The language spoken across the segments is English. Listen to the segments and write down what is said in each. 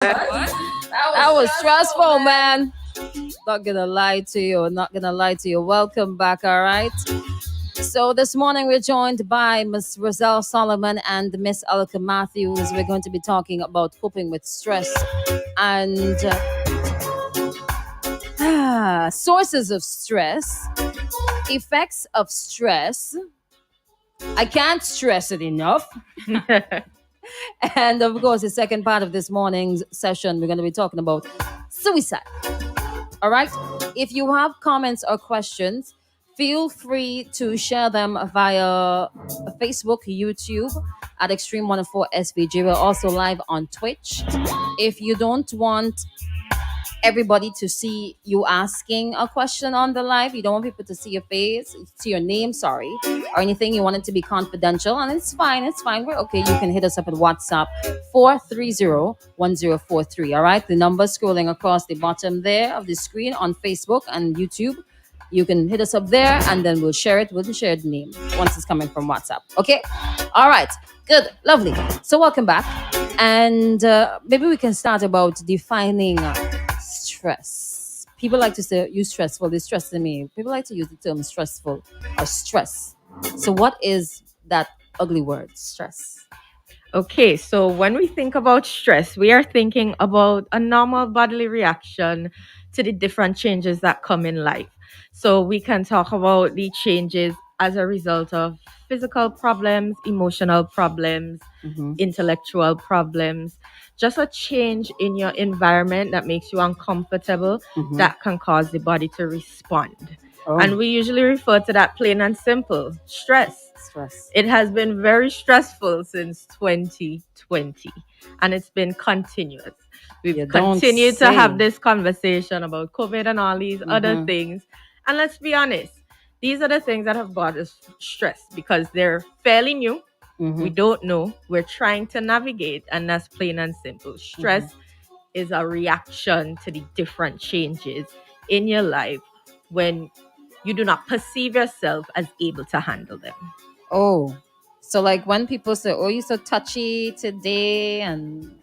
That was stressful, man. Not gonna lie to you. Not gonna lie to you. Welcome back. All right. So this morning we're joined by Miss Roselle Solomon and Miss Ellica Matthews. We're going to be talking about coping with stress and sources of stress, effects of stress. I can't stress it enough. And of course, the second part of this morning's session, we're going to be talking about suicide. All right. If you have comments or questions, feel free to share them via Facebook, YouTube at Extreme 104 SVG. We're also live on Twitch. If you don't want everybody to see you asking a question on the live, you don't want people to see your face, see your name, sorry, or anything, you want it to be confidential, and it's fine, we're okay. You can hit us up at WhatsApp 430-1043. All right, the number scrolling across the bottom there of the screen on Facebook and YouTube. You can hit us up there and then we'll share it with the shared name once it's coming from WhatsApp. Okay, all right, good, lovely. So welcome back, and maybe we can start about defining stress. People like to say use stressful. They stress to me. People like to use the term stressful or stress. So what is that ugly word, stress? Okay, so when we think about stress, we are thinking about a normal bodily reaction to the different changes that come in life. So we can talk about the changes as a result of physical problems, emotional problems, intellectual problems, just a change in your environment that makes you uncomfortable that can cause the body to respond. And we usually refer to that plain and simple, stress. It has been very stressful since 2020 and it's been continuous. We've continued to have this conversation about COVID and all these other things. And let's be honest, these are the things that have brought us stress because they're fairly new. We don't know. We're trying to navigate, and that's plain and simple. Stress is a reaction to the different changes in your life when you do not perceive yourself as able to handle them. Oh, so like when people say, "Oh, you're so touchy today," and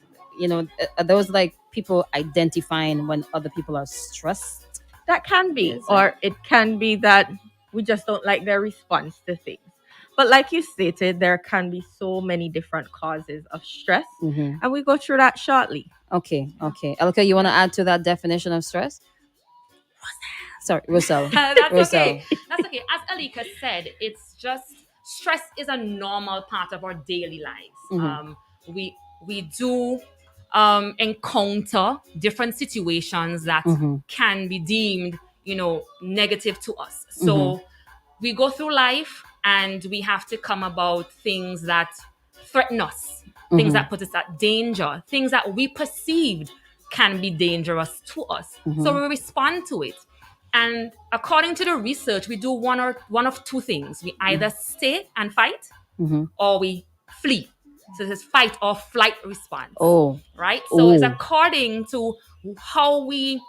are those like people identifying when other people are stressed? That can be, or it can be that we just don't like their response to things. But like you stated, there can be so many different causes of stress, and we go through that shortly. Okay. Elka, you want to add to that definition of stress? Sorry, Roselle. That's Roselle. okay. That's okay. As Ellica said, it's just stress is a normal part of our daily lives. We do encounter different situations that can be deemed, negative to us. So we go through life and we have to come about things that threaten us, things that put us at danger, things that we perceived can be dangerous to us. So we respond to it. And according to the research, we do one of two things. We either stay and fight or we flee. So this is fight or flight response. Right? So it's according to how we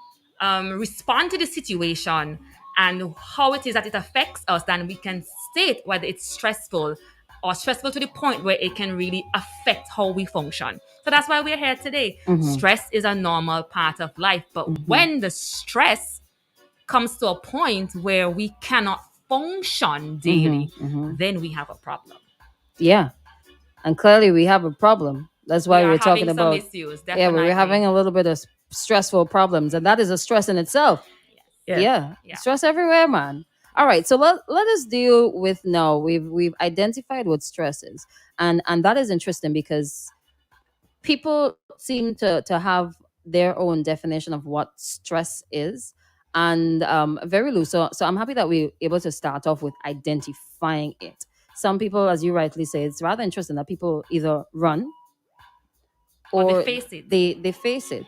respond to the situation and how it is that it affects us, then we can state whether it's stressful or stressful to the point where it can really affect how we function. So that's why we're here today. Stress is a normal part of life. But when the stress comes to a point where we cannot function daily, then we have a problem. Yeah. And clearly we have a problem. That's why we're talking about some issues, definitely. we're having a little bit of stressful problems, and that is a stress in itself. Yeah. Stress everywhere, man. All right, so let us deal with now. We've identified what stress is, and that is interesting because people seem to have their own definition of what stress is, and very loose. So I'm happy that we're able to start off with identifying it. Some people, as you rightly say, it's rather interesting that people either run or they face it. They face it.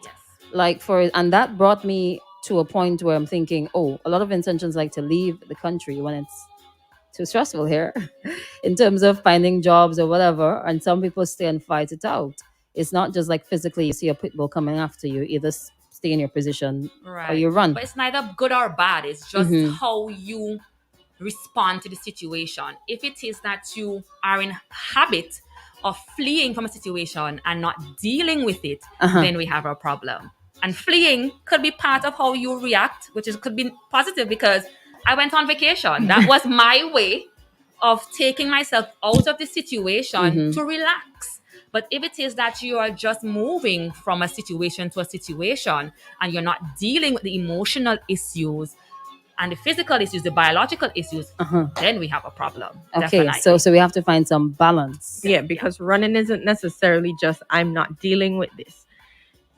Yes. And that brought me to a point where I'm thinking, a lot of intentions like to leave the country when it's too stressful here in terms of finding jobs or whatever. And some people stay and fight it out. It's not just like physically you see a pit bull coming after you, either stay in your position or you run. But it's neither good or bad. It's just how you respond to the situation. If it is that you are in habit of fleeing from a situation and not dealing with it, Uh-huh. then we have a problem. And fleeing could be part of how you react, which is could be positive because I went on vacation. That was my way of taking myself out of the situation to relax. But if it is that you are just moving from a situation to a situation and you're not dealing with the emotional issues and the physical issues, the biological issues, then we have a problem. Okay, Definitely. so we have to find some balance. Yeah, because running isn't necessarily just I'm not dealing with this.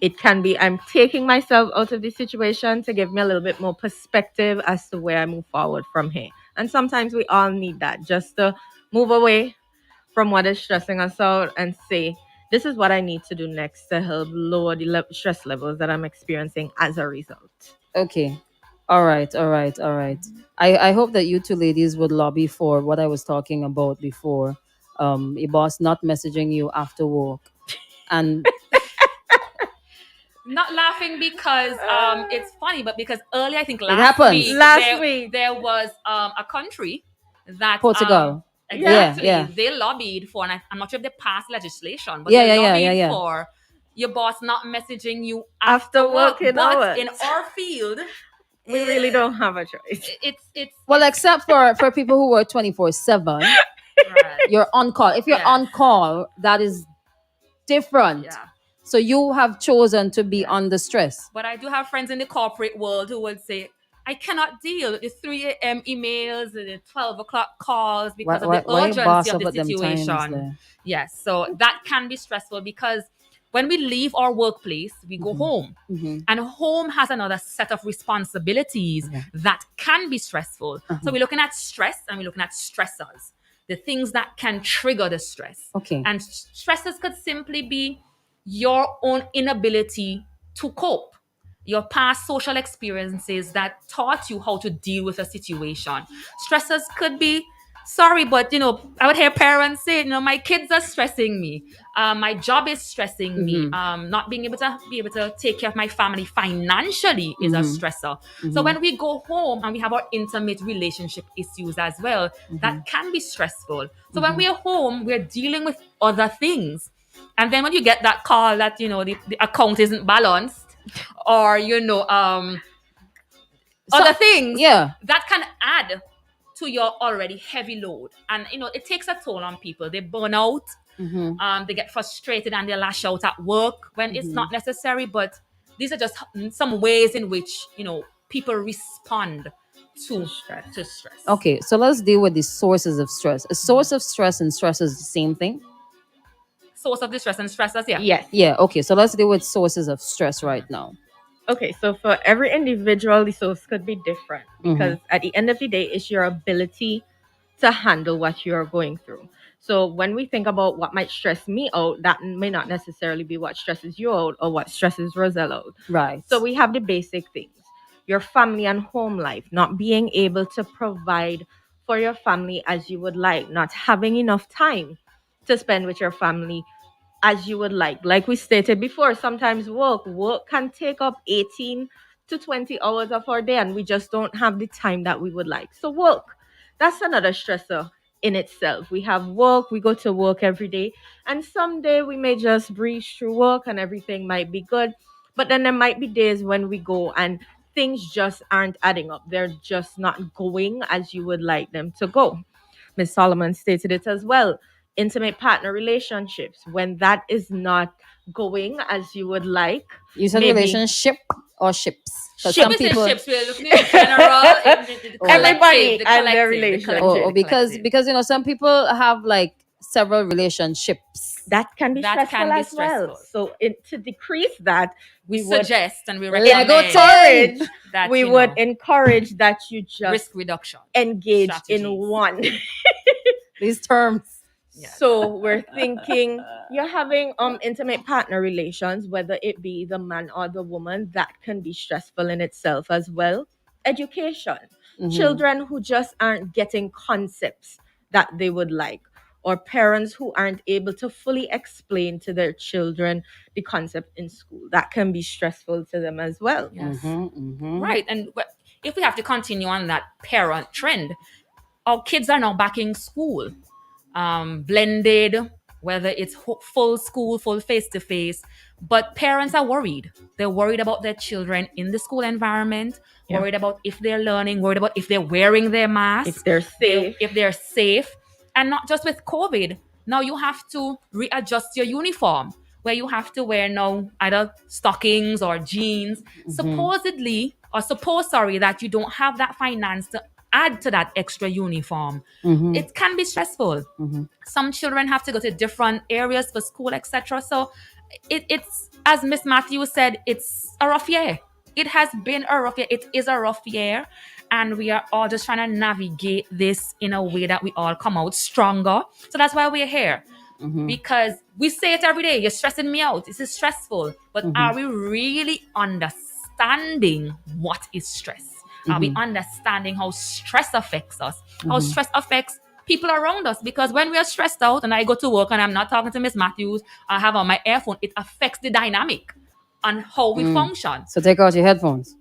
It can be I'm taking myself out of this situation to give me a little bit more perspective as to where I move forward from here. And sometimes we all need that just to move away from what is stressing us out and say, this is what I need to do next to help lower the stress levels that I'm experiencing as a result. Okay. All right, all right, all right. I hope that you two ladies would lobby for what I was talking about before. A boss not messaging you after work. And Not laughing because it's funny, but because earlier I think happens. Last week. there was a country that Portugal. exactly Yeah. they lobbied for, and I'm not sure if they passed legislation, but Yeah, they yeah, lobbied yeah. for your boss not messaging you After after work. working But hours. in our field, We really don't have a choice. it's Well, except for people who work 24/7, right. you're on call. If you're Yes. on call, that is different. Yeah. So you have chosen to be under stress. But I do have friends in the corporate world who would say, I cannot deal with the 3 a.m. emails and the 12 o'clock calls because of the Why you urgency boss of up the at them times situation. there? Yes, so that can be stressful because when we leave our workplace, we go home. And home has another set of responsibilities that can be stressful. So we're looking at stress and we're looking at stressors, the things that can trigger the stress. Okay. And stressors could simply be your own inability to cope, your past social experiences that taught you how to deal with a situation. Stressors could be, sorry, but I would hear parents say, my kids are stressing me. My job is stressing me. Not being able to take care of my family financially is a stressor. So when we go home and we have our intimate relationship issues as well, that can be stressful. So when we're home, we're dealing with other things. And then when you get that call that the account isn't balanced, or other things, Yeah. that can add to your already heavy load, and it takes a toll on people. They burn out, they get frustrated, and they lash out at work when it's not necessary. But these are just some ways in which people respond to stress. Okay, so let's deal with the sources of stress. A source of stress and stress is the same thing. Source of distress and stressors, yeah. Yes. Yeah, okay, so let's deal with sources of stress right now. Okay, so for every individual, the source could be different because at the end of the day, it's your ability to handle what you're going through. So when we think about what might stress me out, that may not necessarily be what stresses you out or what stresses Roselle out. Right. So we have the basic things: your family and home life, not being able to provide for your family as you would like, not having enough time to spend with your family as you would like. Like we stated before, sometimes work can take up 18 to 20 hours of our day and we just don't have the time that we would like. So work, that's another stressor in itself. We have work, we go to work every day, and someday we may just breeze through work and everything might be good. But then there might be days when we go and things just aren't adding up. They're just not going as you would like them to go. Miss Solomon stated it as well. Intimate partner relationships, when that is not going as you would like. You said maybe- relationship or ships? 'Cause Ship some is in people, ships. We're looking in general, in the collective, Everybody the and their collective, the relationship. collective, oh, the because collective. because some people have like several relationships. That can be That stressful can be as well. stressful. So to decrease that, we would suggest and we Lego recommend encourage that we would encourage that you just risk reduction engage in strategies. one. These terms. Yes. So we're thinking you're having intimate partner relations, whether it be the man or the woman, that can be stressful in itself as well. Education, children who just aren't getting concepts that they would like, or parents who aren't able to fully explain to their children the concept in school. That can be stressful to them as well. Yes. Right. And if we have to continue on that parent trend, our kids are now back in school, blended, whether it's full school, full face to face. But parents are worried. They're worried about their children in the school environment, Yeah. worried about if they're learning, worried about if they're wearing their If masks, they're safe. if they're safe. And not just with COVID. Now you have to readjust your uniform where you have to wear now either stockings or jeans. Supposedly, or suppose, sorry, that you don't have that finance to add to that extra uniform. It can be stressful. Some children have to go to different areas for school, etc. So it's, as Miss Matthews said, it's a rough year. It has been a rough year. It is a rough year. And we are all just trying to navigate this in a way that we all come out stronger. So that's why we're here. Because we say it every day, you're stressing me out. This is stressful. But are we really understanding what is stress? Are we understanding how stress affects us? How stress affects people around us? Because when we are stressed out and I go to work and I'm not talking to Miss Matthews, I have on my earphone, it affects the dynamic on how we function. So take out your headphones.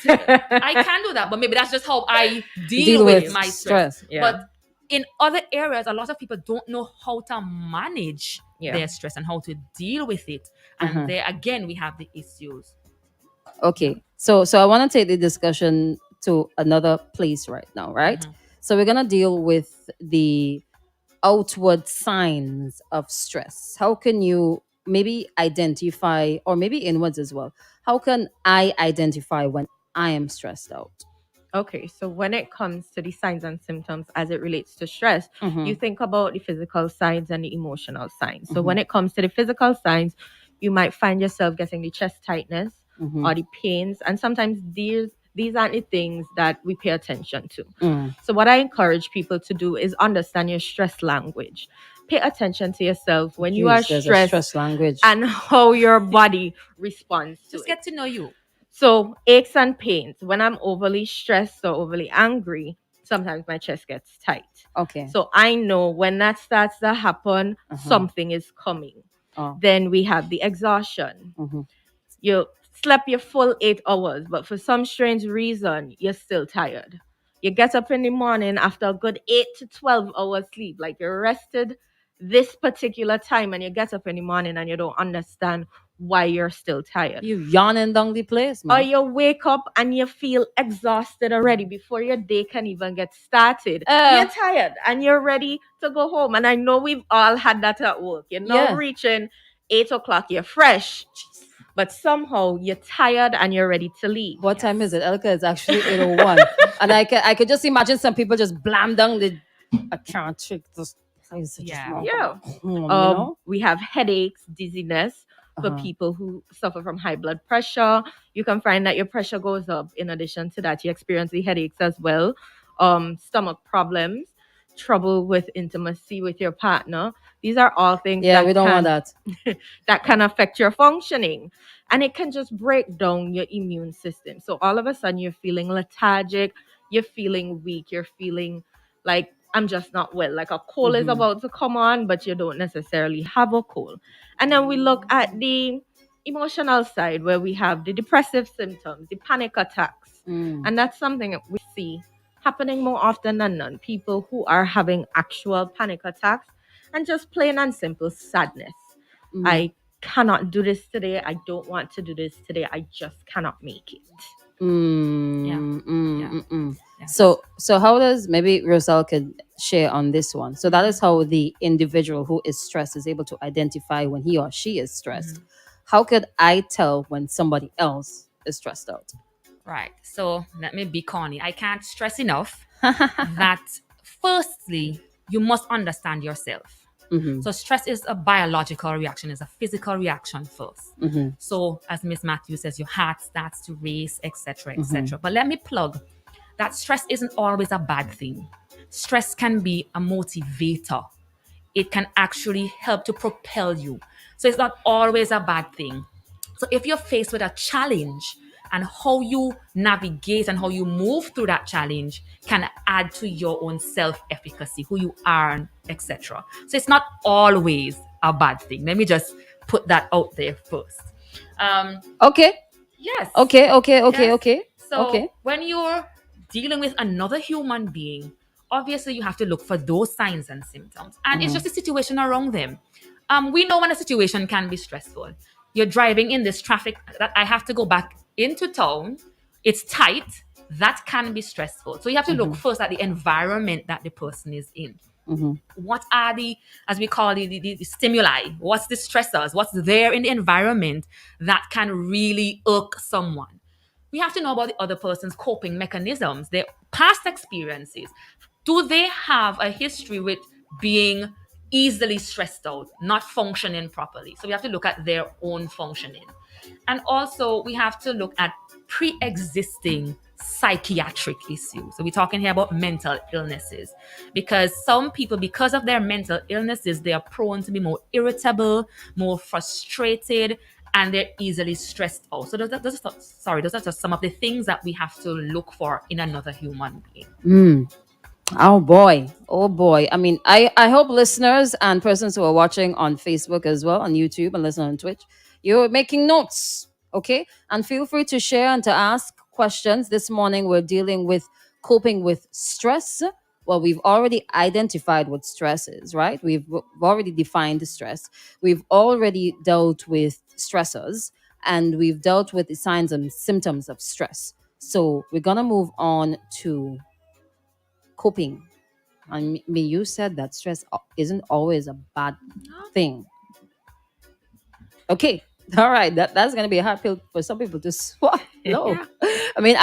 I can do that, but maybe that's just how I deal Deal with with my stress. stress. Yeah. But in other areas, a lot of people don't know how to manage Yeah. their stress and how to deal with it. And there again, we have the issues. Okay. So I want to take the discussion to another place right now, right? So we're gonna deal with the outward signs of stress. How can you maybe identify, or maybe inwards as well? How can I identify when I am stressed out? Okay, so when it comes to the signs and symptoms as it relates to stress, you think about the physical signs and the emotional signs. So when it comes to the physical signs, you might find yourself getting the chest tightness or the pains, and sometimes these aren't the things that we pay attention to. So what I encourage people to do is understand your stress language. Pay attention to yourself when you are Jeez, there's a stressed stress language. and how your body responds to Just it. get to know you. So aches and pains. When I'm overly stressed or overly angry, sometimes my chest gets tight. Okay. So I know when that starts to happen, something is coming. Then we have the exhaustion. You slept your full 8 hours, but for some strange reason, you're still tired. You get up in the morning after a good 8 to 12 hours sleep, like you're rested this particular time, and you get up in the morning and you don't understand why you're still tired. You yawning down the place, Or man. you wake up and you feel exhausted already before your day can even get started. You're tired and you're ready to go home. And I know we've all had that at work. You're now reaching 8 o'clock, you're fresh, but somehow you're tired and you're ready to leave. What time is it? Elka, it's actually 8:01. And I could just imagine some people just blam down the I can't trick this place. Yeah. We have headaches, dizziness. For people who suffer from high blood pressure, you can find that your pressure goes up. In addition to that, you experience the headaches as well. Stomach problems, trouble with intimacy with your partner. These are all things we don't want that. that can affect your functioning. And it can just break down your immune system. So all of a sudden you're feeling lethargic, you're feeling weak, you're feeling like I'm just not well. Like a cold is about to come on, but you don't necessarily have a cold. And then we look at the emotional side where we have the depressive symptoms, the panic attacks. And that's something that we see happening more often than not. People who are having actual panic attacks and just plain and simple sadness. I cannot do this today. I don't want to do this today. I just cannot make it. So how does, maybe Roselle could share on this one? So that is how the individual who is stressed is able to identify when he or she is stressed. How could I tell when somebody else is stressed out? Right. So let me be corny. I can't stress enough that firstly, you must understand yourself. So stress is a biological reaction, is a physical reaction first. So as Miss Matthews says, your heart starts to race, etc., etc. But let me plug that stress isn't always a bad thing. Stress can be a motivator. It can actually help to propel you. So it's not always a bad thing. So if you're faced with a challenge, and how you navigate and how you move through that challenge can add to your own self-efficacy, who you are, etc. So it's not always a bad thing. Let me just put that out there first. Okay. Yes. Okay. So when you're dealing with another human being, obviously you have to look for those signs and symptoms. And it's just the situation around them. We know when a situation can be stressful. You're driving in this traffic that I have to go back into town. It's tight. That can be stressful. So you have to look first at the environment that the person is in. What are the, as we call it, the stimuli? What's the stressors? What's there in the environment that can really irk someone? We have to know about the other person's coping mechanisms, their past experiences. Do they have a history with being easily stressed out, not functioning properly? So we have to look at their own functioning. And also, we have to look at pre existing psychiatric issues. So we're talking here about mental illnesses, because some people, because of their mental illnesses, they are prone to be more irritable, more frustrated, and they're easily stressed out. So those are just some of the things that we have to look for in another human being. Oh boy. Oh boy. I mean, I hope listeners and persons who are watching on Facebook as well, on YouTube and listening on Twitch, you're making notes. Okay. And feel free to share and to ask questions. This morning we're dealing with coping with stress. Well, we've already identified what stress is, right? We've already defined stress. We've already dealt with stressors, and we've dealt with the signs and symptoms of stress. So we're gonna move on to coping. I mean, you said that stress isn't always a bad thing. Okay. All right. That's going to be a hard pill for some people to swallow. Yeah. I mean,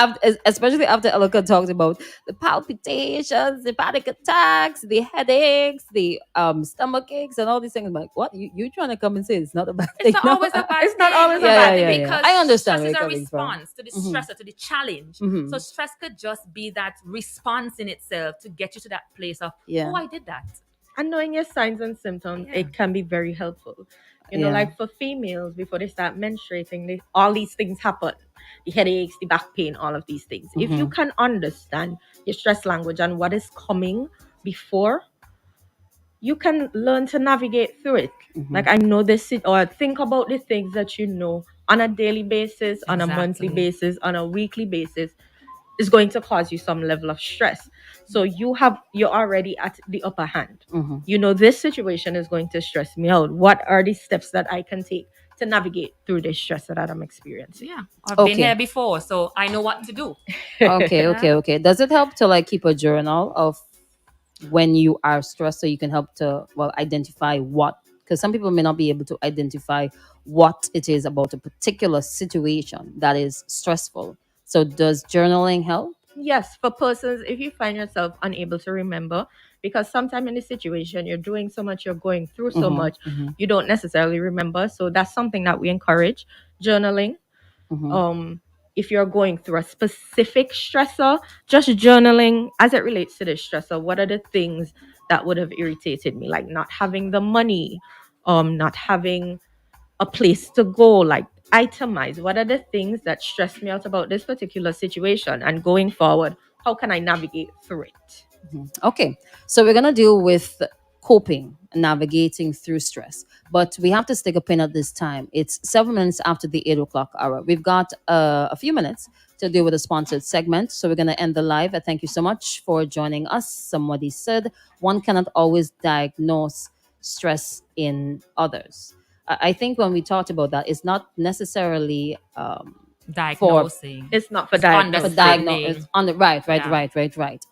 especially after Ellica talked about the palpitations, the panic attacks, the headaches, the stomach aches, and all these things. I'm like, what? You trying to come and say it's not a bad It's thing? not No. always a bad It's not thing. always a Yeah, bad yeah, thing. yeah. Because I understand stress where is you're a coming from. response to the stressor, to the challenge. Mhm. So stress could just be that response in itself to get you to that place of, Yeah. oh, I did that. And knowing your signs and symptoms, Yeah. it can be very helpful. Yeah. Like for females, before they start menstruating, all these things happen. The headaches, the back pain, all of these things. If you can understand your stress language and what is coming before, you can learn to navigate through it. Like I know this, or think about the things that you know on a daily basis, on a monthly Exactly. basis, on a weekly basis, is going to cause you some level of stress. So you're already at the upper hand. You know this situation is going to stress me out. What are the steps that I can take to navigate through this stress that I'm experiencing? Yeah. I've been Okay. here before, so I know what to do. Okay, Yeah. okay. Does it help to like keep a journal of when you are stressed, so you can help to, well, identify what, because some people may not be able to identify what it is about a particular situation that is stressful. So does journaling help? Yes, for persons, if you find yourself unable to remember, because sometime in the situation you're doing so much, you're going through so much, you don't necessarily remember. So that's something that we encourage. Journaling. If you're going through a specific stressor, just journaling as it relates to the stressor. What are the things that would have irritated me? Like not having the money, not having a place to go, like itemize what are the things that stress me out about this particular situation, and going forward, how can I navigate through it? Okay, so we're gonna deal with coping, navigating through stress, but we have to stick a pin at this time. It's 7 minutes after the 8 o'clock hour. We've got a few minutes to deal with a sponsored segment, so we're gonna end the live. Thank you so much for joining us. Somebody said one cannot always diagnose stress in others. I think when we talked about that, it's not necessarily for Diagnosing. It's not for for diagnosis. Understanding. diagnose on the right. Yeah. Right.